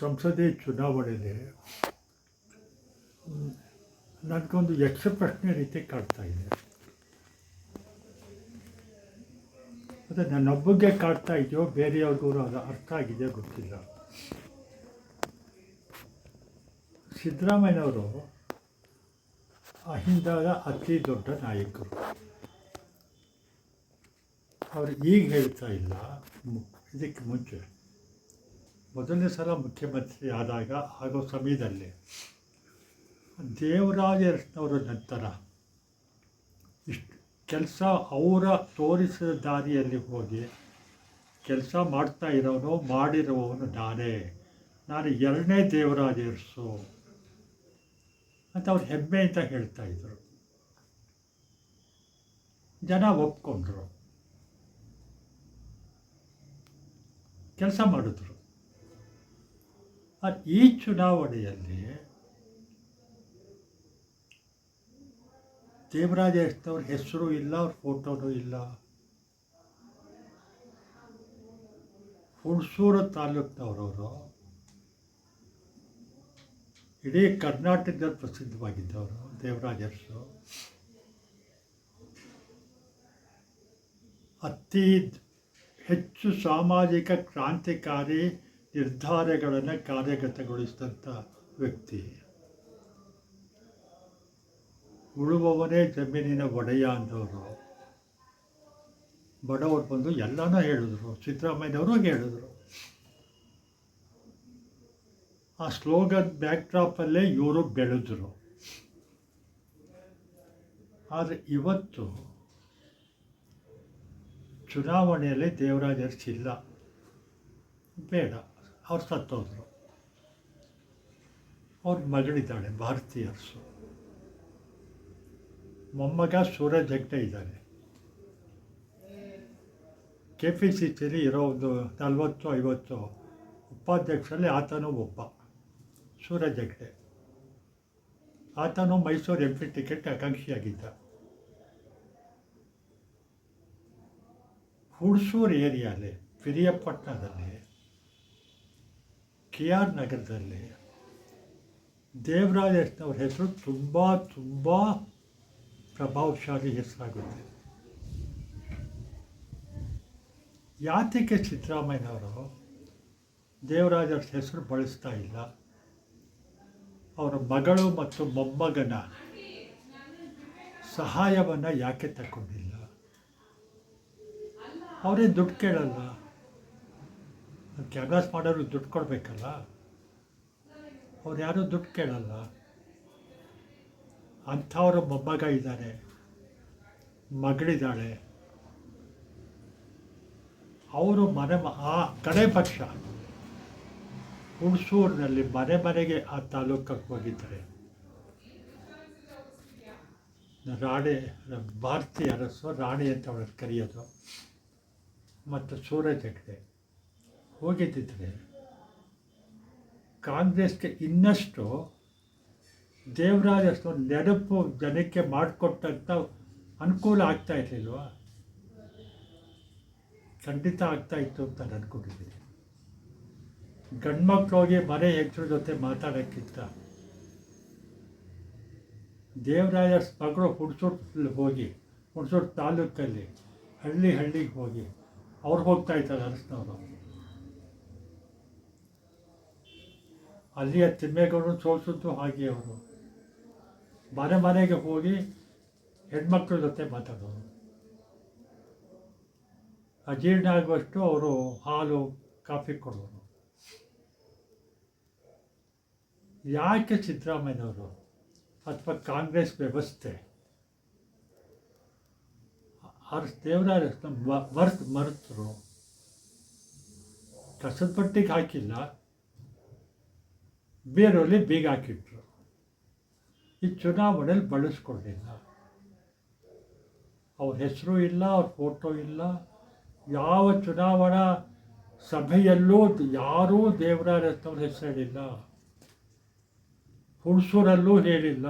ಸಂಸದೀಯ ಚುನಾವಣೆಯಲ್ಲಿ ನನಗೊಂದು ಯಕ್ಷ ಪ್ರಶ್ನೆ ರೀತಿ ಕಾಡ್ತಾ ಇದೆ. ಅದು ನನ್ನೊಬ್ಬಗೆ ಕಾಡ್ತಾ ಇದೆಯೋ ಬೇರೆಯವ್ರಿಗೂ ಅದು ಅರ್ಥ ಆಗಿದೆಯೋ ಗೊತ್ತಿಲ್ಲ. ಸಿದ್ದರಾಮಯ್ಯನವರು ಅಹಿಂದದ ಅತಿ ದೊಡ್ಡ ನಾಯಕರು. ಅವರು ಈಗ ಹೇಳ್ತಾ ಇಲ್ಲ, ಇದಕ್ಕೆ ಮುಂಚೆ ಮೊದಲನೇ ಸಲ ಮುಖ್ಯಮಂತ್ರಿ ಆಗೋ ಸಮಯದಲ್ಲಿ ದೇವರಾಜ ಅರಸನವರ ನಂತರ ಇಷ್ಟು ಕೆಲಸ ಅವರ ತೋರಿಸಿದ ದಾರಿಯಲ್ಲಿ ಹೋಗಿ ಕೆಲಸ ಮಾಡ್ತಾ ಇರೋನು ಮಾಡಿರುವವನು ನಾನು ಎರಡನೇ ದೇವರಾಜ ಅರಸು ಅಂತ ಅವ್ರು ಹೆಮ್ಮೆಯಿಂದ ಹೇಳ್ತಾಯಿದ್ರು. ಜನ ಒಪ್ಕೊಂಡ್ರು, ಕೆಲಸ ಮಾಡಿದ್ರು. ಈ ಚುನಾವಣೆಯಲ್ಲಿ ದೇವರಾಜ ಅರಸನವ್ರ ಹೆಸರು ಇಲ್ಲ, ಅವ್ರ ಫೋಟೋನೂ ಇಲ್ಲ. ಹುಣಸೂರು ತಾಲೂಕಿನವರವರು ಇಡೀ ಕರ್ನಾಟಕದಲ್ಲಿ ಪ್ರಸಿದ್ಧವಾಗಿದ್ದವರು ದೇವರಾಜ ಅರಸು. ಅತಿ ಹೆಚ್ಚು ಸಾಮಾಜಿಕ ಕ್ರಾಂತಿಕಾರಿ ನಿರ್ಧಾರಗಳನ್ನು ಕಾರ್ಯಗತಗೊಳಿಸಿದಂಥ ವ್ಯಕ್ತಿ. ಉಳುವವನೇ ಜಮೀನಿನ ಒಡೆಯ ಅಂದವರು. ಬಡವರು ಬಂದು ಎಲ್ಲನೂ ಹೇಳಿದ್ರು, ಸಿದ್ದರಾಮಯ್ಯನವರು ಹೇಳಿದ್ರು. ಆ ಸ್ಲೋಗನ್ ಬ್ಯಾಕ್ಡ್ರಾಪಲ್ಲೇ ಇವರು ಬೆಳೆದರು. ಆದರೆ ಇವತ್ತು ಚುನಾವಣೆಯಲ್ಲಿ ದೇವರಾಜ ಅರಸು ಇಲ್ಲ, ಬೇಡ, ಅವ್ರು ಸತ್ತೋದ್ರು. ಅವ್ರ ಮಗಳಿದ್ದಾಳೆ ಭಾರತಿ ಅರಸು, ಮೊಮ್ಮಗ ಸೂರಜ್ ಹೆಗ್ಡೆ ಇದ್ದಾರೆ. KPCCಲಿ ಇರೋ ಒಂದು 40-50 ಉಪಾಧ್ಯಕ್ಷರಲ್ಲಿ ಆತನೂ ಒಬ್ಬ, ಸೂರಜ್ ಹೆಗ್ಡೆ. ಆತನು ಮೈಸೂರು MP ಟಿಕೆಟ್ ಆಕಾಂಕ್ಷಿಯಾಗಿದ್ದ. ಹುಣಸೂರು ಏರಿಯಾಲಿ, ಪಿರಿಯಾಪಟ್ಟಣದಲ್ಲಿ, KR ನಗರದಲ್ಲಿ ದೇವರಾಜ ಅರಸನವ್ರ ಹೆಸರು ತುಂಬ ಪ್ರಭಾವಶಾಲಿ ಹೆಸರಾಗುತ್ತೆ. ಯಾತಕ್ಕೆ ಸಿದ್ದರಾಮಯ್ಯನವರು ದೇವರಾಜ ಅರಸು ಹೆಸರು ಬಳಸ್ತಾ ಇಲ್ಲ? ಅವರ ಮಗಳು ಮತ್ತು ಮೊಮ್ಮಗನ ಸಹಾಯವನ್ನು ಯಾಕೆ ತಗೊಂಡಿಲ್ಲ? ಅವರೇ ದುಡ್ಡು ಕೇಳಲ್ಲ, ಕ್ಯಾನ್ವಾಸ್ ಮಾಡೋರು ದುಡ್ಡು ಕೊಡಬೇಕಲ್ಲ. ಅವ್ರು ಯಾರೂ ದುಡ್ಡು ಕೇಳಲ್ಲ. ಅಂಥವ್ರ ಮೊಮ್ಮಗ ಇದ್ದಾರೆ, ಮಗಳಿದ್ದಾಳೆ. ಅವರು ಆ ಕಡೆ ಪಕ್ಷ ಹುಣಸೂರಿನಲ್ಲಿ ಮನೆಗೆ ಆ ತಾಲೂಕಕ್ಕೆ ಹೋಗಿದ್ದಾರೆ. ಭಾರತಿ ಅರಸು, ರಾಣಿ ಅಂತ ಅವಳನ್ನು ಕರೆಯೋದು, ಮತ್ತು ಸೂರಜ್ ಹೆಗ್ಡೆ ಹೋಗಿದ್ದಿದ್ರೆ ಕಾಂಗ್ರೆಸ್ಗೆ ಇನ್ನಷ್ಟು ದೇವರಾಜ ಅರಸು ನೆನಪು ಜನಕ್ಕೆ ಮಾಡಿಕೊಟ್ಟಂಥ ಅನುಕೂಲ ಆಗ್ತಾ ಇರಲಿಲ್ವ? ಖಂಡಿತ ಆಗ್ತಾಯಿತ್ತು ಅಂತ ನಾನು ಅಂದ್ಕೊಂಡಿದ್ದೀನಿ. ಗಂಡ್ಮಕ್ಳು ಹೋಗಿ ಮನೆ ಹೆಂಗಸ್ರ ಜೊತೆ ಮಾತಾಡೋಕ್ಕಿಂತ ದೇವರಾಜ ಅರಸು ಮಗಳು ಹುಣಸೂರು ತಾಲೂಕಲ್ಲಿ ಹಳ್ಳಿಗೆ ಹೋಗಿ ಅವ್ರು ಹೋಗ್ತಾ ಇದ್ದಾರೆ ಅರಸನವರು. ಅಲ್ಲಿಯ ತಿಮ್ಮೇಗೌಡರು ಸೋಲಿಸಿದ್ದು ಹಾಗೆ. ಅವರು ಮನೆಗೆ ಹೋಗಿ ಹೆಣ್ಮಕ್ಳ ಜೊತೆ ಮಾತಾಡೋರು. ಅಜೀರ್ಣ ಆಗುವಷ್ಟು ಅವರು ಹಾಲು ಕಾಫಿ ಕೊಡೋರು. ಯಾಕೆ ಸಿದ್ದರಾಮಯ್ಯನವರು ಅಥವಾ ಕಾಂಗ್ರೆಸ್ ವ್ಯವಸ್ಥೆ ದೇವರಾಜ ಮರೆತರು? ಕಸದ ಪಟ್ಟಿಗೆ ಹಾಕಿಲ್ಲ, ಬೇರೆಯಲ್ಲಿ ಬೀಗ ಹಾಕಿಟ್ರು. ಈ ಚುನಾವಣೆಯಲ್ಲಿ ಬಳಸ್ಕೊಳ್ಳಿಲ್ಲ. ಅವ್ರ ಹೆಸರು ಇಲ್ಲ, ಅವ್ರ ಫೋಟೋ ಇಲ್ಲ. ಯಾವ ಚುನಾವಣಾ ಸಭೆಯಲ್ಲೂ ಯಾರೂ ದೇವರಾಜ ಅರಸನವ್ರ ಹೆಸರು ಹೇಳಿಲ್ಲ, ಹುಣಸೂರಲ್ಲೂ ಹೇಳಿಲ್ಲ.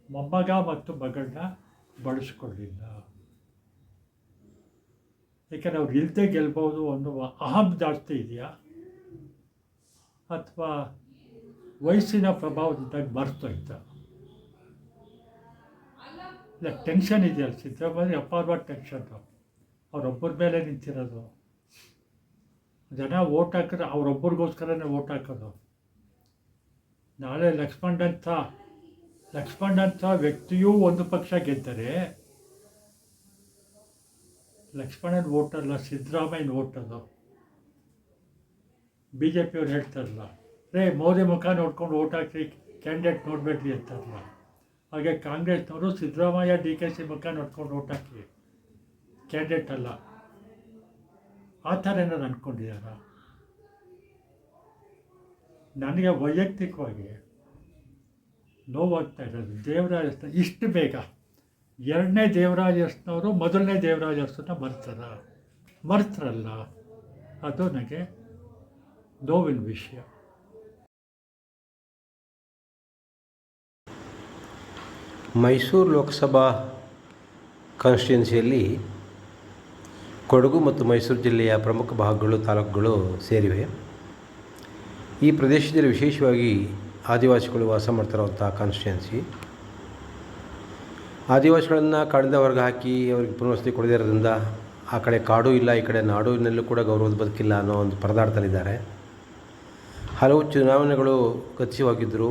ಮೊಮ್ಮಗ ಮತ್ತು ಮಗಳನ್ನ ಬಳಸ್ಕೊಳ್ಳಿಲ್ಲ. ಯಾಕೆಂದರೆ ಅವ್ರು ಇಲ್ಲದೆ ಗೆಲ್ಬೋದು ಅನ್ನುವ ಅಹಂ ಜಾಸ್ತಿ ಇದೆಯಾ, ಅಥವಾ ವಯಸ್ಸಿನ ಪ್ರಭಾವದಿಂದ ಮರ್ತೋಯ್ತ? ಇಲ್ಲ ಟೆನ್ಷನ್ ಇದೆಯಲ್ಲ, ಸಿದ್ದರಾಮಯ್ಯ ಅಪಾರವಾದ ಟೆನ್ಷನ್ನು. ಅವರೊಬ್ಬರ ಮೇಲೆ ನಿಂತಿರೋದು. ಜನ ಓಟ್ ಹಾಕಿದ್ರೆ ಅವರೊಬ್ಬರಿಗೋಸ್ಕರನೇ ಓಟ್ ಹಾಕೋದು. ನಾಳೆ ಲಕ್ಷ್ಮಣಂಥ ವ್ಯಕ್ತಿಯೂ ಒಂದು ಪಕ್ಷ ಗೆದ್ದರೆ ಲಕ್ಷ್ಮಣನ ಓಟಲ್ಲ, ಸಿದ್ದರಾಮಯ್ಯನ ಓಟದು. ಬಿ ಜೆ ಪಿಯವ್ರು ಹೇಳ್ತಾರಲ್ಲ, ಮೋದಿ ಮುಖ ನೋಡ್ಕೊಂಡು ಓಟ್ ಹಾಕಿ ಕ್ಯಾಂಡಿಡೇಟ್ ನೋಡಬೇಡ್ರಿ ಅಂತಾರಲ್ಲ, ಹಾಗೆ ಕಾಂಗ್ರೆಸ್ನವರು ಸಿದ್ದರಾಮಯ್ಯ DK ಶಿ ಮುಖ ನೋಡ್ಕೊಂಡು ಓಟ್ ಹಾಕಿ ಕ್ಯಾಂಡಿಡೇಟ್ ಅಲ್ಲ, ಆ ಥರ ಏನಾದ್ರು ಅಂದ್ಕೊಂಡಿದ್ದಾರ? ನನಗೆ ವೈಯಕ್ತಿಕವಾಗಿ ನೋವಾಗ್ತಾ ಇರೋದು ದೇವರಾಜ ಅರಸು ಇಷ್ಟು ಬೇಗ ಎರಡನೇ ದೇವರಾಜ ಅರಸನವರು ಮೊದಲನೇ ದೇವರಾಜ ಅರಸನ್ನ ಮರ್ತರಲ್ಲ, ಅದು ನನಗೆ ನೋವಿನ ವಿಷಯ. ಮೈಸೂರು ಲೋಕಸಭಾ ಕಾನ್ಸ್ಟಿಟ್ಯುನ್ಸಿಯಲ್ಲಿ ಕೊಡಗು ಮತ್ತು ಮೈಸೂರು ಜಿಲ್ಲೆಯ ಪ್ರಮುಖ ಭಾಗಗಳು, ತಾಲೂಕುಗಳು ಸೇರಿವೆ. ಈ ಪ್ರದೇಶದಲ್ಲಿ ವಿಶೇಷವಾಗಿ ಆದಿವಾಸಿಗಳು ವಾಸ ಮಾಡ್ತಿರುವಂಥ ಕಾನ್ಸ್ಟಿಟ್ಯುನ್ಸಿ. ಆದಿವಾಸಿಗಳನ್ನು ಕಾಡಿಂದ ಹೊರಗೆ ಹಾಕಿ ಅವರಿಗೆ ಪುನರ್ವಸತಿ ಕೊಡದಿರೋದ್ರಿಂದ ಆ ಕಡೆ ಕಾಡು ಇಲ್ಲ, ಈ ಕಡೆ ನಾಡಿನಲ್ಲೂ ಕೂಡ ಗೌರವದ ಬದುಕಿಲ್ಲ ಅನ್ನೋ ಒಂದು ಪರದಾಡ್ತಲಿದ್ದಾರೆ. ಹಲವು ಚುನಾವಣೆಗಳು ಗತಿಸಿವಾಗಿದ್ದರು.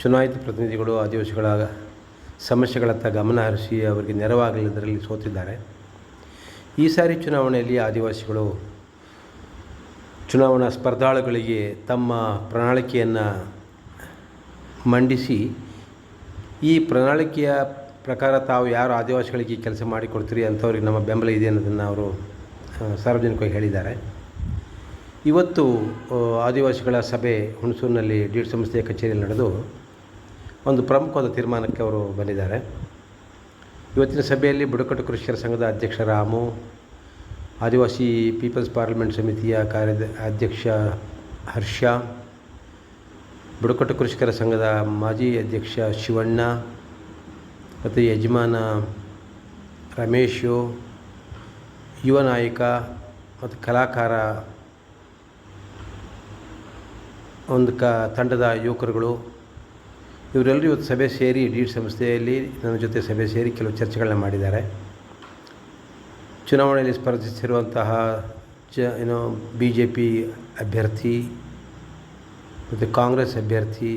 ಚುನಾಯಿತ ಪ್ರತಿನಿಧಿಗಳು ಆದಿವಾಸಿಗಳ ಸಮಸ್ಯೆಗಳತ್ತ ಗಮನ ಹರಿಸಿ ಅವರಿಗೆ ನೆರವಾಗಲಿದ್ದರಲ್ಲಿ ಸೋತಿದ್ದಾರೆ. ಈ ಸಾರಿ ಚುನಾವಣೆಯಲ್ಲಿ ಆದಿವಾಸಿಗಳು ಚುನಾವಣಾ ಸ್ಪರ್ಧಾಳುಗಳಿಗೆ ತಮ್ಮ ಪ್ರಣಾಳಿಕೆಯನ್ನು ಮಂಡಿಸಿ, ಈ ಪ್ರಣಾಳಿಕೆಯ ಪ್ರಕಾರ ತಾವು ಯಾರು ಆದಿವಾಸಿಗಳಿಗೆ ಕೆಲಸ ಮಾಡಿಕೊಡ್ತೀರಿ ಅಂಥವ್ರಿಗೆ ನಮ್ಮ ಬೆಂಬಲ ಇದೆ ಅನ್ನೋದನ್ನು ಅವರು ಸಾರ್ವಜನಿಕವಾಗಿ ಹೇಳಿದ್ದಾರೆ. ಇವತ್ತು ಆದಿವಾಸಿಗಳ ಸಭೆ ಹುಣಸೂರಿನಲ್ಲಿ ಡೀಡ್ ಸಂಸ್ಥೆಯ ಕಚೇರಿಯಲ್ಲಿ ನಡೆದು ಒಂದು ಪ್ರಮುಖವಾದ ತೀರ್ಮಾನಕ್ಕೆ ಅವರು ಬಂದಿದ್ದಾರೆ. ಇವತ್ತಿನ ಸಭೆಯಲ್ಲಿ ಬುಡಕಟ್ಟು ಕೃಷಿಕರ ಸಂಘದ ಅಧ್ಯಕ್ಷ ರಾಮು, ಆದಿವಾಸಿ ಪೀಪಲ್ಸ್ ಪಾರ್ಲಿಮೆಂಟ್ ಸಮಿತಿಯ ಅಧ್ಯಕ್ಷ ಹರ್ಷ, ಬುಡಕಟ್ಟು ಕೃಷಿಕರ ಸಂಘದ ಮಾಜಿ ಅಧ್ಯಕ್ಷ ಶಿವಣ್ಣ ಮತ್ತು ಯಜಮಾನ ರಮೇಶು, ಯುವ ನಾಯಕ ಮತ್ತು ಕಲಾಕಾರ ಒಂದು ತಂಡದ ಯುವಕರುಗಳು ಇವರೆಲ್ಲರೂ ಇವತ್ತು ಸಭೆ ಸೇರಿ ಡೀಡ್ ಸಂಸ್ಥೆಯಲ್ಲಿ ನನ್ನ ಜೊತೆ ಸಭೆ ಸೇರಿ ಕೆಲವು ಚರ್ಚೆಗಳನ್ನ ಮಾಡಿದ್ದಾರೆ. ಚುನಾವಣೆಯಲ್ಲಿ ಸ್ಪರ್ಧಿಸಿರುವಂತಹ BJP ಅಭ್ಯರ್ಥಿ ಮತ್ತು ಕಾಂಗ್ರೆಸ್ ಅಭ್ಯರ್ಥಿ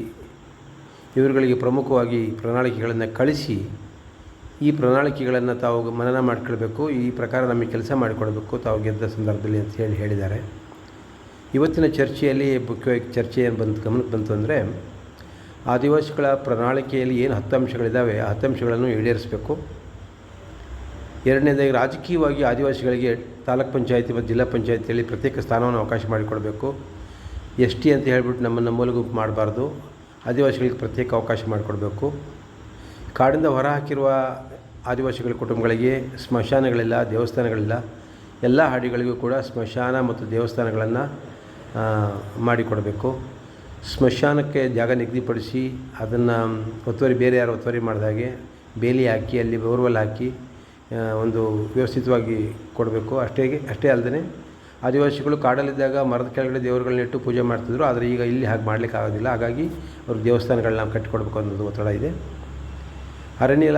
ಇವರುಗಳಿಗೆ ಪ್ರಮುಖವಾಗಿ ಪ್ರಣಾಳಿಕೆಗಳನ್ನು ಕಳಿಸಿ, ಈ ಪ್ರಣಾಳಿಕೆಗಳನ್ನು ತಾವು ಮನನ ಮಾಡಿಕೊಳ್ಬೇಕು, ಈ ಪ್ರಕಾರ ನಮಗೆ ಕೆಲಸ ಮಾಡಿಕೊಡಬೇಕು ತಾವು ಗೆದ್ದ ಸಂದರ್ಭದಲ್ಲಿ ಅಂತ ಹೇಳಿದ್ದಾರೆ. ಇವತ್ತಿನ ಚರ್ಚೆಯಲ್ಲಿ ಮುಖ್ಯವಾಗಿ ಚರ್ಚೆ ಏನು ಗಮನಕ್ಕೆ ಬಂತು ಅಂದರೆ, ಆದಿವಾಸಿಗಳ ಪ್ರಣಾಳಿಕೆಯಲ್ಲಿ ಏನು 10 ಅಂಶಗಳಿದ್ದಾವೆ ಆ 10 ಅಂಶಗಳನ್ನು ಈಡೇರಿಸಬೇಕು. ಎರಡನೇದಾಗಿ ರಾಜಕೀಯವಾಗಿ ಆದಿವಾಸಿಗಳಿಗೆ ತಾಲೂಕ್ ಪಂಚಾಯತಿ ಮತ್ತು ಜಿಲ್ಲಾ ಪಂಚಾಯತಿಯಲ್ಲಿ ಪ್ರತ್ಯೇಕ ಸ್ಥಾನವನ್ನು ಅವಕಾಶ ಮಾಡಿಕೊಡಬೇಕು. ST ಅಂತ ಹೇಳಿಬಿಟ್ಟು ನಮ್ಮನ್ನು ಮೂಲ ಗುಂಪು ಮಾಡಬಾರ್ದು, ಆದಿವಾಸಿಗಳಿಗೆ ಪ್ರತ್ಯೇಕ ಅವಕಾಶ ಮಾಡಿಕೊಡಬೇಕು. ಕಾಡಿಂದ ಹೊರ ಹಾಕಿರುವ ಆದಿವಾಸಿಗಳ ಕುಟುಂಬಗಳಿಗೆ ಸ್ಮಶಾನಗಳಿಲ್ಲ, ದೇವಸ್ಥಾನಗಳಿಲ್ಲ. ಎಲ್ಲ ಹಾಡಿಗಳಿಗೂ ಕೂಡ ಸ್ಮಶಾನ ಮತ್ತು ದೇವಸ್ಥಾನಗಳನ್ನು ಮಾಡಿಕೊಡಬೇಕು. ಸ್ಮಶಾನಕ್ಕೆ ಜಾಗ ನಿಗದಿಪಡಿಸಿ ಅದನ್ನು ಒತ್ತುವರಿ ಬೇರೆ ಯಾರು ಒತ್ತುವರಿ ಮಾಡಿದಾಗೆ ಬೇಲಿ ಹಾಕಿ ಅಲ್ಲಿ ಬೋರ್ವೆಲ್ ಹಾಕಿ ಒಂದು ವ್ಯವಸ್ಥಿತವಾಗಿ ಕೊಡಬೇಕು. ಅಷ್ಟೇ ಅಲ್ಲದೆ ಆದಿವಾಸಿಗಳು ಕಾಡಲ್ಲಿದ್ದಾಗ ಮರದ ಕೆಳಗಡೆ ದೇವರುಗಳನ್ನಿಟ್ಟು ಪೂಜೆ ಮಾಡ್ತಿದ್ರು, ಆದರೆ ಈಗ ಇಲ್ಲಿ ಹಾಗೆ ಮಾಡಲಿಕ್ಕೆ ಆಗೋದಿಲ್ಲ. ಹಾಗಾಗಿ ಅವ್ರಿಗೆ ದೇವಸ್ಥಾನಗಳನ್ನ ಕಟ್ಟಿಕೊಡ್ಬೇಕು ಅನ್ನೋದು ಒತ್ತಡ ಇದೆ. ಅರಣ್ಯ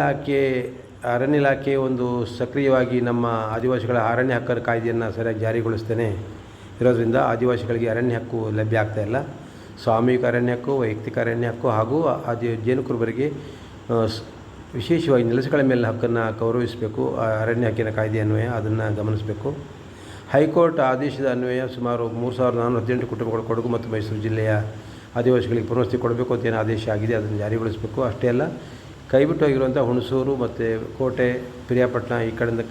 ಇಲಾಖೆ ಒಂದು ಸಕ್ರಿಯವಾಗಿ ನಮ್ಮ ಆದಿವಾಸಿಗಳ ಅರಣ್ಯ ಹಕ್ಕರ ಕಾಯ್ದೆಯನ್ನು ಸರಿಯಾಗಿ ಜಾರಿಗೊಳಿಸ್ತೇನೆ ಇರೋದರಿಂದ ಆದಿವಾಸಿಗಳಿಗೆ ಅರಣ್ಯ ಹಕ್ಕು ಲಭ್ಯ ಆಗ್ತಾಯಿಲ್ಲ. ಸಾಮೂಹಿಕ ಅರಣ್ಯ ಹಕ್ಕು, ವೈಯಕ್ತಿಕ ಅರಣ್ಯ ಹಕ್ಕು ಹಾಗೂ ಜೇನುಕುರುಬರಿಗೆ ವಿಶೇಷವಾಗಿ ನೆಲಸುಗಳ ಮೇಲೆ ಹಕ್ಕನ್ನು ಗೌರವಿಸಬೇಕು. ಅರಣ್ಯ ಹಕ್ಕಿನ ಕಾಯ್ದೆ ಅನ್ವಯ ಅದನ್ನು ಗಮನಿಸಬೇಕು. ಹೈಕೋರ್ಟ್ ಆದೇಶದ ಅನ್ವಯ ಸುಮಾರು 3418 ಕುಟುಂಬಗಳು ಕೊಡಗು ಮತ್ತು ಮೈಸೂರು ಜಿಲ್ಲೆಯ ಆದಿವಾಸಿಗಳಿಗೆ ಪುನರ್ವಸತಿ ಕೊಡಬೇಕು ಅಂತ ಏನು ಆದೇಶ ಆಗಿದೆ ಅದನ್ನು ಜಾರಿಗೊಳಿಸಬೇಕು. ಅಷ್ಟೇ ಅಲ್ಲ, ಕೈಬಿಟ್ಟು ಹೋಗಿರುವಂಥ ಹುಣಸೂರು ಮತ್ತು ಕೋಟೆ, ಪಿರಿಯಾಪಟ್ಟಣ ಈ ಕಡೆಯಿಂದ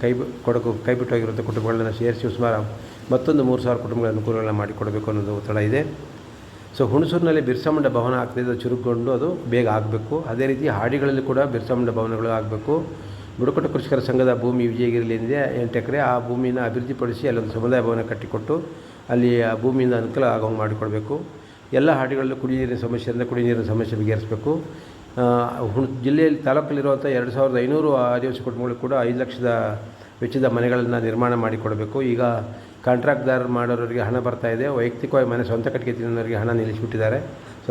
ಕೊಡಗು ಕೈಬಿಟ್ಟು ಹೋಗಿರುವಂಥ ಕುಟುಂಬಗಳನ್ನು ಸೇರಿಸಿ ಸುಮಾರು ಮತ್ತೊಂದು 3000 ಕುಟುಂಬಗಳ ಅನುಕೂಲಗಳನ್ನು ಮಾಡಿಕೊಡಬೇಕು ಅನ್ನೋದು ಒತ್ತಡ ಇದೆ. ಸೊ ಹುಣಸೂರಿನಲ್ಲಿ ಬಿರ್ಸಾ ಮುಂಡಾ ಭವನ ಆಗ್ತಿದೆ, ಚುರುಕುಗೊಂಡು ಅದು ಬೇಗ ಆಗಬೇಕು. ಅದೇ ರೀತಿ ಹಾಡಿಗಳಲ್ಲಿ ಕೂಡ ಬಿರ್ಸಾ ಮುಂಡಾ ಭವನಗಳು ಆಗಬೇಕು. ಬುಡಕಟ್ಟು ಕೃಷಿಕರ ಸಂಘದ ಭೂಮಿ ವಿಜಯಗಿರಿಯಲ್ಲಿದೆ 8 ಎಕರೆ. ಆ ಭೂಮಿನ ಅಭಿವೃದ್ಧಿಪಡಿಸಿ ಅಲ್ಲೊಂದು ಸಮುದಾಯ ಭವನ ಕಟ್ಟಿಕೊಟ್ಟು ಅಲ್ಲಿ ಆ ಭೂಮಿಯಿಂದ ಅನುಕೂಲ ಆಗೋಂಗೆ ಮಾಡಿಕೊಡಬೇಕು. ಎಲ್ಲ ಹಾಡಿಗಳಲ್ಲೂ ಕುಡಿಯ ನೀರಿನ ಸಮಸ್ಯೆ ಬಗೆಹರಿಸಬೇಕು. ಜಿಲ್ಲೆಯಲ್ಲಿ ತಾಲೂಕಲ್ಲಿರುವಂಥ 2500 ಆದಿವಾಸಿ ಕುಟುಂಬಗಳು ಕೂಡ 5 ಲಕ್ಷದ ವೆಚ್ಚದ ಮನೆಗಳನ್ನು ನಿರ್ಮಾಣ ಮಾಡಿಕೊಡಬೇಕು. ಈಗ ಕಾಂಟ್ರಾಕ್ಟ್ದಾರ್ ಮಾಡೋರಿಗೆ ಹಣ ಬರ್ತಾಯಿದೆ, ವೈಯಕ್ತಿಕವಾಗಿ ಮನೆ ಸ್ವಂತ ಕಟ್ಟಿಗೆ ತಿನ್ನೋರಿಗೆ ಹಣ ನಿಲ್ಲಿಸಿಬಿಟ್ಟಿದ್ದಾರೆ. ಸೊ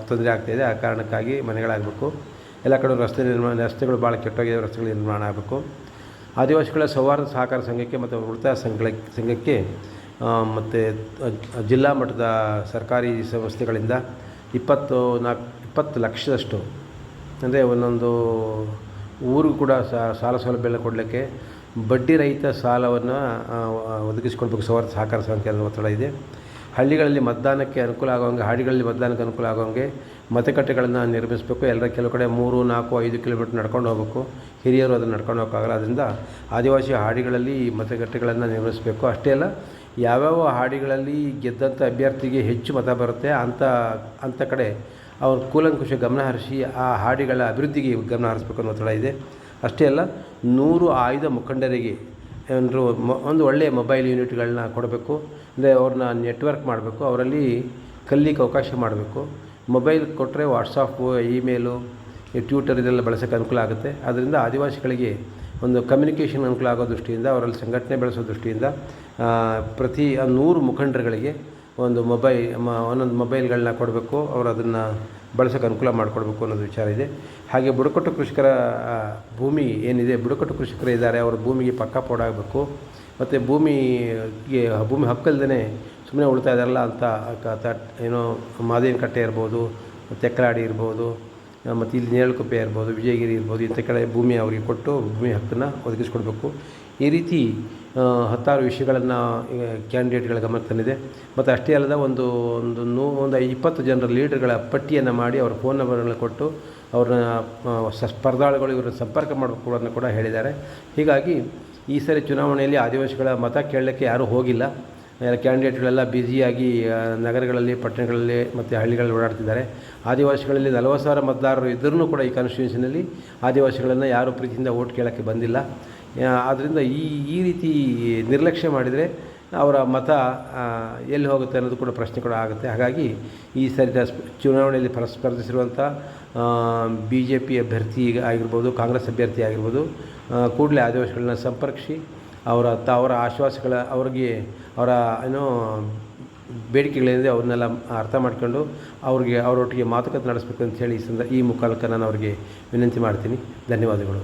ತೊಂದರೆ ಆಗ್ತಾಯಿದೆ. ಆ ಕಾರಣಕ್ಕಾಗಿ ಮನೆಗಳಾಗಬೇಕು. ಎಲ್ಲ ಕಡೆ ರಸ್ತೆಗಳು ಭಾಳ ಕೆಟ್ಟೋಗಿದೆ, ರಸ್ತೆಗಳು ನಿರ್ಮಾಣ ಆಗಬೇಕು. ಆದಿವಾಸಿಗಳ ಸೌಹಾರ್ದ ಸಹಕಾರ ಸಂಘಕ್ಕೆ ಮತ್ತು ಉಳಿತಾಯ ಸಂಘಕ್ಕೆ ಮತ್ತು ಜಿಲ್ಲಾ ಮಟ್ಟದ ಸರ್ಕಾರಿ ಸಂಸ್ಥೆಗಳಿಂದ 20 ಲಕ್ಷದಷ್ಟು, ಅಂದರೆ ಒಂದೊಂದು ಊರಿಗೂ ಕೂಡ ಸಾಲ ಸೌಲಭ್ಯ ಕೊಡಲಿಕ್ಕೆ ಬಡ್ಡಿ ರಹಿತ ಸಾಲವನ್ನು ಒದಗಿಸಿಕೊಡ್ಬೇಕು. ಸೌಹಾರ್ದ ಸಹಕಾರ ಸಂಘಕ್ಕೆ ಅನ್ನೋ ಒತ್ತಡ ಇದೆ. ಹಳ್ಳಿಗಳಲ್ಲಿ ಮತದಾನಕ್ಕೆ ಅನುಕೂಲ ಆಗೋಂಗೆ, ಹಾಡಿಗಳಲ್ಲಿ ಮತದಾನಕ್ಕೆ ಅನುಕೂಲ ಆಗೋಂಗೆ ಮತಗಟ್ಟೆಗಳನ್ನು ನಿರ್ಮಿಸಬೇಕು. ಕೆಲವು ಕಡೆ 3, 4, 5 ಕಿಲೋಮೀಟ್ರ್ ನಡ್ಕೊಂಡು ಹೋಗಬೇಕು. ಹಿರಿಯರು ಅದನ್ನು ನಡ್ಕೊಂಡು ಹೋಗೋಕ್ಕಾಗಲ್ಲ. ಅದರಿಂದ ಆದಿವಾಸಿ ಹಾಡಿಗಳಲ್ಲಿ ಮತಗಟ್ಟೆಗಳನ್ನು ನಿರ್ಮಿಸಬೇಕು. ಅಷ್ಟೇ ಅಲ್ಲ, ಯಾವ್ಯಾವ ಹಾಡಿಗಳಲ್ಲಿ ಗೆದ್ದಂಥ ಅಭ್ಯರ್ಥಿಗೆ ಹೆಚ್ಚು ಮತ ಬರುತ್ತೆ ಅಂಥ ಕಡೆ ಅವರು ಕೂಲಂಕುಷ ಗಮನ ಹರಿಸಿ ಆ ಹಾಡಿಗಳ ಅಭಿವೃದ್ಧಿಗೆ ಗಮನ ಹರಿಸಬೇಕು ಅನ್ನೋ ಒತ್ತಡ ಇದೆ. ಅಷ್ಟೇ ಅಲ್ಲ, 100 ಆಯ್ದ ಮುಖಂಡರಿಗೆ ಒಂದು ಒಳ್ಳೆಯ ಮೊಬೈಲ್ ಯೂನಿಟ್ಗಳನ್ನ ಕೊಡಬೇಕು. ಅಂದರೆ ಅವ್ರನ್ನ ನೆಟ್ವರ್ಕ್ ಮಾಡಬೇಕು, ಅವರಲ್ಲಿ ಕಲಿಲಿಕ್ಕೆ ಅವಕಾಶ ಮಾಡಬೇಕು. ಮೊಬೈಲ್ ಕೊಟ್ಟರೆ ವಾಟ್ಸಪ್ಪು, ಇಮೇಲು, ಟ್ವಿಟರ್ ಇದೆಲ್ಲ ಬಳಸೋಕ್ಕೆ ಅನುಕೂಲ ಆಗುತ್ತೆ. ಅದರಿಂದ ಆದಿವಾಸಿಗಳಿಗೆ ಒಂದು ಕಮ್ಯುನಿಕೇಷನ್ ಅನುಕೂಲ ಆಗೋ ದೃಷ್ಟಿಯಿಂದ, ಅವರಲ್ಲಿ ಸಂಘಟನೆ ಬೆಳೆಸೋ ದೃಷ್ಟಿಯಿಂದ ಪ್ರತಿ 100 ಮುಖಂಡರುಗಳಿಗೆ ಒಂದೊಂದು ಮೊಬೈಲ್ಗಳನ್ನ ಕೊಡಬೇಕು. ಅವರು ಅದನ್ನು ಬಳಸೋಕ್ಕೆ ಅನುಕೂಲ ಮಾಡಿಕೊಡ್ಬೇಕು ಅನ್ನೋದು ವಿಚಾರ ಇದೆ. ಹಾಗೆ ಬುಡಕಟ್ಟು ಕೃಷಿಕರ ಭೂಮಿ ಏನಿದೆ, ಬುಡಕಟ್ಟು ಕೃಷಿಕರು ಇದ್ದಾರೆ, ಅವರ ಭೂಮಿಗೆ ಪಕ್ಕಾ ಪೋಡಾಗಬೇಕು. ಮತ್ತು ಭೂಮಿ ಹಕ್ಕಲ್ದೇ ಸುಮ್ಮನೆ ಉಳ್ತಾ ಇದ್ದಾರಲ್ಲ ಅಂತ ಏನೋ ಮಾದೇನ ಕಟ್ಟೆ ಇರ್ಬೋದು, ತೆಕ್ಕಲಾಡಿ ಇರ್ಬೋದು, ಮತ್ತು ಇಲ್ಲಿ ನೇರಳಕುಪ್ಪೆ ಇರ್ಬೋದು, ವಿಜಯಗಿರಿ ಇರ್ಬೋದು, ಇಂಥ ಕಡೆ ಭೂಮಿ ಅವರಿಗೆ ಕೊಟ್ಟು ಭೂಮಿ ಹಕ್ಕನ್ನು ಒದಗಿಸ್ಕೊಡ್ಬೇಕು. ಈ ರೀತಿ 10 ವಿಷಯಗಳನ್ನು ಕ್ಯಾಂಡಿಡೇಟ್ಗಳ ಗಮನಕ್ಕೆ ತಂದಿದೆ. ಮತ್ತು ಅಷ್ಟೇ ಅಲ್ಲದ ಒಂದು 20 ಜನರ ಲೀಡರ್ಗಳ ಪಟ್ಟಿಯನ್ನು ಮಾಡಿ ಅವ್ರ ಫೋನ್ ನಂಬರ್ಗಳನ್ನ ಕೊಟ್ಟು ಅವ್ರನ್ನ ಸ್ಪರ್ಧಾಳುಗಳು ಇವ್ರನ್ನ ಸಂಪರ್ಕ ಮಾಡಬೇಕು ಅನ್ನೋ ಕೂಡ ಹೇಳಿದ್ದಾರೆ. ಹೀಗಾಗಿ ಈ ಸರಿ ಚುನಾವಣೆಯಲ್ಲಿ ಆದಿವಾಸಿಗಳ ಮತ ಕೇಳಲಿಕ್ಕೆ ಯಾರೂ ಹೋಗಿಲ್ಲ. ಕ್ಯಾಂಡಿಡೇಟ್ಗಳೆಲ್ಲ ಬ್ಯುಸಿಯಾಗಿ ನಗರಗಳಲ್ಲಿ, ಪಟ್ಟಣಗಳಲ್ಲಿ ಮತ್ತು ಹಳ್ಳಿಗಳಲ್ಲಿ ಓಡಾಡ್ತಿದ್ದಾರೆ. ಆದಿವಾಸಿಗಳಲ್ಲಿ 40,000 ಮತದಾರರು ಇದ್ದರೂ ಕೂಡ ಈ ಕಾನ್ಸ್ಟಿಟ್ಯೂನ್ಸಿನಲ್ಲಿ ಆದಿವಾಸಿಗಳನ್ನು ಯಾರೂ ಪ್ರೀತಿಯಿಂದ ಓಟ್ ಕೇಳೋಕ್ಕೆ ಬಂದಿಲ್ಲ. ಆದ್ದರಿಂದ ಈ ರೀತಿ ನಿರ್ಲಕ್ಷ್ಯ ಮಾಡಿದರೆ ಅವರ ಮತ ಎಲ್ಲಿ ಹೋಗುತ್ತೆ ಅನ್ನೋದು ಕೂಡ ಪ್ರಶ್ನೆ ಕೂಡ ಆಗುತ್ತೆ. ಹಾಗಾಗಿ ಈ ಸರಿ ಚುನಾವಣೆಯಲ್ಲಿ ಸ್ಪರ್ಧಿಸಿರುವಂಥ BJP ಅಭ್ಯರ್ಥಿ ಆಗಿರ್ಬೋದು, ಕಾಂಗ್ರೆಸ್ ಅಭ್ಯರ್ಥಿ ಆಗಿರ್ಬೋದು, ಕೂಡಲೇ ಆದಿವಾಸಿಗಳನ್ನ ಸಂಪರ್ಕಿಸಿ ಅವರ ಆಶ್ವಾಸಗಳ ಅವರ ಬೇಡಿಕೆಗಳೇನಿದೆ ಅವನ್ನೆಲ್ಲ ಅರ್ಥ ಮಾಡ್ಕೊಂಡು ಅವರೊಟ್ಟಿಗೆ ಮಾತುಕತೆ ನಡೆಸಬೇಕು ಅಂತ ಹೇಳಿ ಈ ಮೂಲಕ ನಾನು ಅವರಿಗೆ ವಿನಂತಿ ಮಾಡ್ತೀನಿ. ಧನ್ಯವಾದಗಳು.